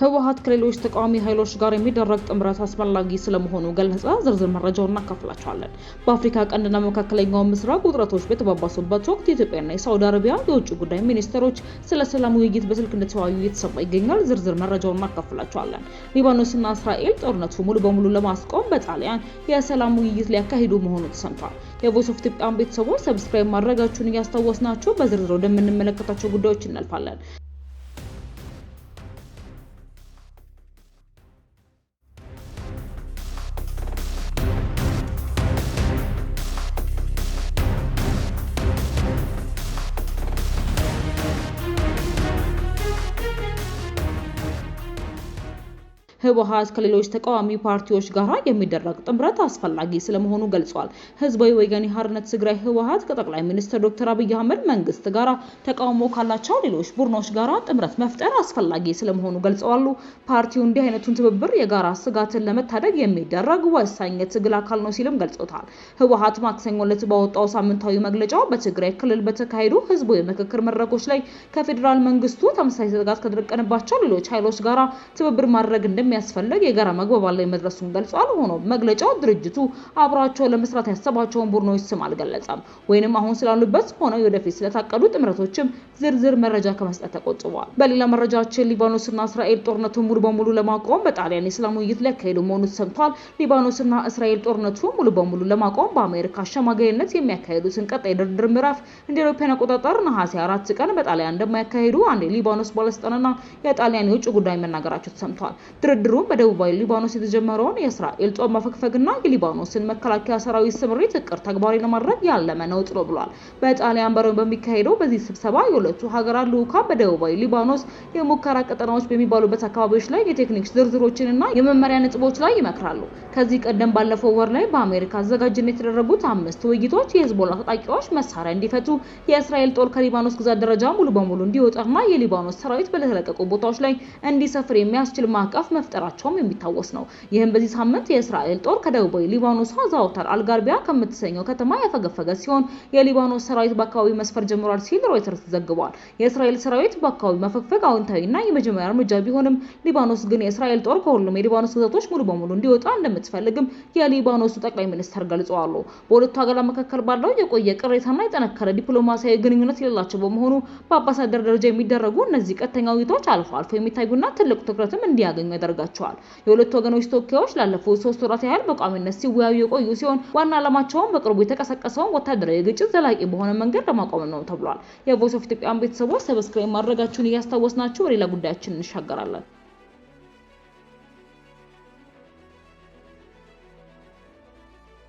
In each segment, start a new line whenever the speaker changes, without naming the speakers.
ህወሓት ከሌሎች ተቃዋሚ ኃይሎች ጋር የሚደረግ ጥምረት አስፈላጊ ስለመሆኑ ገለጸ። ዝርዝር መረጃውን እናካፍላችኋለን። በአፍሪካ ቀንድና መካከለኛው ምስራቅ ውጥረቶች በተባባሱበት ወቅት የኢትዮጵያና የሳውዲ አረቢያ የውጭ ጉዳይ ሚኒስትሮች ስለ ሰላም ውይይት በስልክ እንደተወያዩ እየተሰማ ይገኛል። ዝርዝር መረጃውን እናካፍላችኋለን። ሊባኖስና እስራኤል ጦርነቱ ሙሉ በሙሉ ለማስቆም በጣሊያን የሰላም ውይይት ሊያካሂዱ መሆኑ ተሰምቷል። የቮይስ ኦፍ ኢትዮጵያ ቤተሰቦች ሰብስክራይብ ማድረጋችሁን እያስታወስናችሁ በዝርዝር ወደምንመለከታቸው ጉዳዮች እናልፋለን። ህወሓት ከሌሎች ተቃዋሚ ፓርቲዎች ጋር የሚደረግ ጥምረት አስፈላጊ ስለመሆኑ ገልጿል። ህዝባዊ ወያኔ ሓርነት ትግራይ ህወሓት ከጠቅላይ ሚኒስትር ዶክተር አብይ አህመድ መንግስት ጋር ተቃውሞ ካላቸው ሌሎች ቡድኖች ጋር ጥምረት መፍጠር አስፈላጊ ስለመሆኑ ገልጸዋል። ፓርቲው እንዲህ አይነቱን ትብብር የጋራ ስጋትን ለመታደግ የሚደረግ ወሳኝ የትግል አካል ነው ሲልም ገልጾታል። ህወሓት ማክሰኞ ዕለት ባወጣው ሳምንታዊ መግለጫው በትግራይ ክልል በተካሄዱ ህዝባዊ ምክክር መድረኮች ላይ ከፌዴራል መንግስቱ ተመሳሳይ ስጋት ከተደቀነባቸው ሌሎች ኃይሎች ጋር ትብብር ማድረግ ያስፈልግ የጋራ መግባባት ላይ መድረሱን ገልጿል። ሆኖም መግለጫው ድርጅቱ አብራቸው ለመስራት ያሰባቸውን ቡድኖች ስም አልገለጸም ወይንም አሁን ስላሉበት ሆነው ወደፊት ስለታቀዱ ጥምረቶችም ዝርዝር መረጃ ከመስጠት ተቆጥቧል። በሌላ መረጃችን ሊባኖስና እስራኤል ጦርነቱን ሙሉ በሙሉ ለማቆም በጣሊያን የሰላም ውይይት ሊያካሂዱ መሆኑ ተሰምቷል። ሊባኖስና እስራኤል ጦርነቱን ሙሉ በሙሉ ለማቆም በአሜሪካ አሸማጋይነት የሚያካሂዱትን ቀጣይ ድርድር ምዕራፍ እንደ አውሮፓውያን አቆጣጠር ነሐሴ 4 ቀን በጣሊያን እንደማያካሂዱ አንድ ሊባኖስ ባለስልጣንና የጣሊያን የውጭ ጉዳይ መናገራቸው ተሰምቷል። ድርድሩ በደቡባዊ ሊባኖስ የተጀመረውን የእስራኤል ጦር ማፈግፈግና የሊባኖስን መከላከያ ሰራዊት ስምሪት እቅድ ተግባራዊ ለማድረግ ያለመ ነው ብሏል። በጣሊያን በሚካሄደው በዚህ ስብሰባ የሁለቱ ሀገራት ልዑካን በደቡባዊ ሊባኖስ የሙከራ ቀጠናዎች በሚባሉበት አካባቢዎች ላይ የቴክኒክ ዝርዝሮችንና የመመሪያ ነጥቦች ላይ ይመክራሉ። ከዚህ ቀደም ባለፈው ወር ላይ በአሜሪካ አዘጋጅነት የተደረጉት 5 ውይይቶች የሂዝቦላ ታጣቂዎች መሳሪያ እንዲፈቱ፣ የእስራኤል ጦር ከሊባኖስ ግዛት ደረጃ ሙሉ በሙሉ እንዲወጣና የሊባኖስ ሰራዊት በተለቀቁ ቦታዎች ላይ እንዲሰፍር የሚያስችል ማዕቀፍ መፍጠራቸውም የሚታወስ ነው። ይህም በዚህ ሳምንት የእስራኤል ጦር ከደቡባዊ ሊባኖስ ዛውታር አልጋርቢያ ከምትሰኘው ከተማ ያፈገፈገ ሲሆን የሊባኖስ ሰራዊት በአካባቢው መስፈር ጀምሯል ሲል ሮይተርስ ዘግቧል። የእስራኤል ሰራዊት በአካባቢው መፈግፈግ አዎንታዊና የመጀመሪያ እርምጃ ቢሆንም ሊባኖስ ግን የእስራኤል ጦር ከሁሉም የሊባኖስ ግዛቶች ሙሉ በሙሉ እንዲወጣ እንደምትፈልግም የሊባኖሱ ጠቅላይ ሚኒስትር ገልጸዋል። በሁለቱ ሀገራት መካከል ባለው የቆየ ቅሬታና የጠነከረ ዲፕሎማሲያዊ ግንኙነት የሌላቸው በመሆኑ በአምባሳደር ደረጃ የሚደረጉ እነዚህ ቀጥተኛ ውይይቶች አልፎ አልፎ የሚታዩና ትልቅ ትኩረትም እንዲያገኙ ያደርጋቸዋል። የሁለቱ ወገኖች ተወካዮች ላለፉት 3 ወራት ያህል በቋሚነት ሲወያዩ የቆዩ ሲሆን ዋና ዓላማቸውም በቅርቡ የተቀሰቀሰውን ወታደራዊ ግጭት ዘላቂ በሆነ መንገድ ለማቆም ነው ተብሏል። የቮይስ ኦፍ ኢትዮጵያ ቤተሰቦች ሰብስክራይብ ማድረጋችሁን እያስታወስናችሁ ወደ ሌላ ጉዳያችን እንሻገራለን።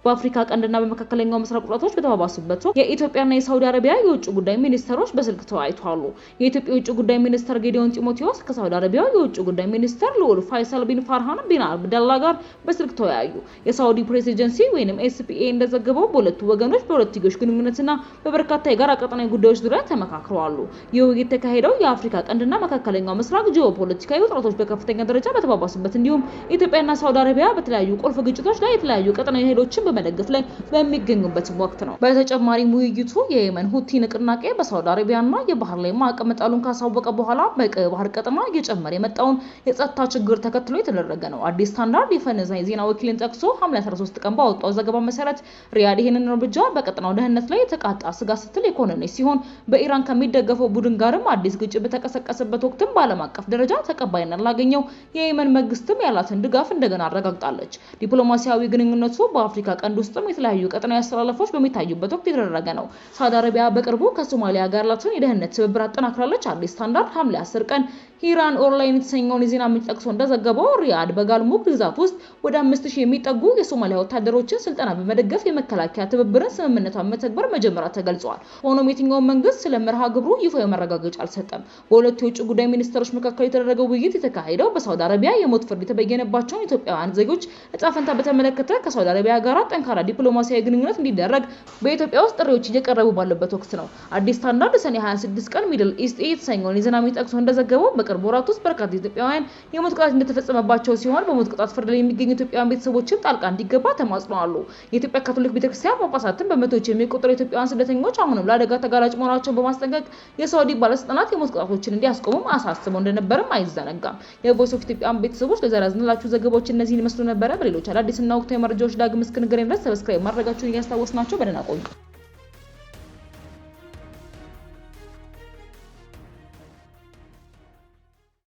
በአፍሪካ ቀንድና በመካከለኛው ምስራቅ ውጥረቶች በተባባሱበት ወቅት የኢትዮጵያና የሳውዲ አረቢያ የውጭ ጉዳይ ሚኒስትሮች በስልክ ተወያይተዋል። የኢትዮጵያ የውጭ ጉዳይ ሚኒስትር ጌዲዮን ጢሞቴዎስ ከሳውዲ አረቢያ የውጭ ጉዳይ ሚኒስትር ልዑል ፋይሰል ቢን ፋርሃን ቢን አብደላ ጋር በስልክ ተወያዩ። የሳውዲ ፕሬስ ኤጀንሲ ወይንም ኤስፒኤ እንደዘገበው በሁለቱ ወገኖች በሁለትዮሽ ግንኙነትና በበርካታ የጋራ ቀጠናዊ ጉዳዮች ዙሪያ ተመካክረዋል። የውይይት የተካሄደው የአፍሪካ ቀንድና መካከለኛው ምስራቅ ጂኦፖለቲካዊ ውጥረቶች በከፍተኛ ደረጃ በተባባሱበት እንዲሁም ኢትዮጵያና ሳውዲ አረቢያ በተለያዩ ቁልፍ ግጭቶች ላይ የተለያዩ ቀጠናዊ ኃይሎችን በመደገፍ ላይ በሚገኙበት ወቅት ነው። በተጨማሪም ውይይቱ የየመን ሁቲ ንቅናቄ በሳውዲ አረቢያና የባህር ላይ ማዕቀብ መጣሉን ካሳወቀ በኋላ በቀይ ባህር ቀጠና እየጨመረ የመጣውን የጸጥታ ችግር ተከትሎ የተደረገ ነው። አዲስ ስታንዳርድ የፈረንሳይ ዜና ወኪልን ጠቅሶ ሐምሌ 13 ቀን ባወጣው ዘገባ መሰረት ሪያድ ይህንን እርምጃ በቀጠናው ደህንነት ላይ የተቃጣ ስጋት ስትል የኮነነች ሲሆን በኢራን ከሚደገፈው ቡድን ጋርም አዲስ ግጭት በተቀሰቀሰበት ወቅትም በዓለም አቀፍ ደረጃ ተቀባይነት ላገኘው የየመን መንግስትም ያላትን ድጋፍ እንደገና አረጋግጣለች። ዲፕሎማሲያዊ ግንኙነቱ በአፍሪካ ቀንድ ውስጥም የተለያዩ ቀጠናዊ አስተላለፎች በሚታዩበት ወቅት የተደረገ ነው። ሳውዲ አረቢያ በቅርቡ ከሶማሊያ ጋር ያላትን የደህንነት ትብብር አጠናክራለች። አዲስ ስታንዳርድ ሐምሌ 10 ቀን ኢራን ኦንላይን የተሰኘውን የዜና ምንጭ ጠቅሶ እንደዘገበው ሪያድ በጋልሙድ ግዛት ውስጥ ወደ 5000 የሚጠጉ የሶማሊያ ወታደሮችን ስልጠና በመደገፍ የመከላከያ ትብብርን ስምምነቷን መተግበር መጀመሪያ ተገልጿል። ሆኖም የትኛውም መንግስት ስለ መርሃ ግብሩ ይፋዊ መረጋገጫ አልሰጠም። በሁለቱ የውጭ ጉዳይ ሚኒስትሮች መካከል የተደረገው ውይይት የተካሄደው በሳውዲ አረቢያ የሞት ፍርድ የተበየነባቸውን ኢትዮጵያውያን ዜጎች እጣ ፈንታ በተመለከተ ከሳውዲ አረቢያ ጋር ጠንካራ ዲፕሎማሲያዊ ግንኙነት እንዲደረግ በኢትዮጵያ ውስጥ ጥሪዎች እየቀረቡ ባለበት ወቅት ነው። አዲስ ስታንዳርድ ሰኔ 26 ቀን ሚድል ኢስት የተሰኘውን የዜና ምንጭ ጠቅሶ እንደዘገበው በቅርብ ወራት ውስጥ በርካታ ኢትዮጵያውያን የሞት ቅጣት እንደተፈጸመባቸው ሲሆን በሞት ቅጣት ፍርድ ላይ የሚገኙ ኢትዮጵያውያን ቤተሰቦችም ጣልቃ እንዲገባ ተማጽነዋል። የኢትዮጵያ ካቶሊክ ቤተክርስቲያን ጳጳሳትን በመቶዎች የሚቆጠሩ ኢትዮጵያውያን ስደተኞች አሁንም ለአደጋ ተጋላጭ መሆናቸውን በማስጠንቀቅ የሳውዲ ባለስልጣናት የሞት ቅጣቶችን እንዲያስቆሙም አሳስበው እንደነበርም አይዘነጋም። የቮይስ ኦፍ ኢትዮጵያን ቤተሰቦች ለዛሬ ያዝንላችሁ ዘገባዎች እነዚህን ይመስሉ ነበረ። በሌሎች አዳዲስና ወቅታዊ መረጃዎች ዳግም እስክንገናኝ ድረስ ሰብስክራይብ ማድረጋችሁን እያስታወስናችሁ በደህና ቆዩ።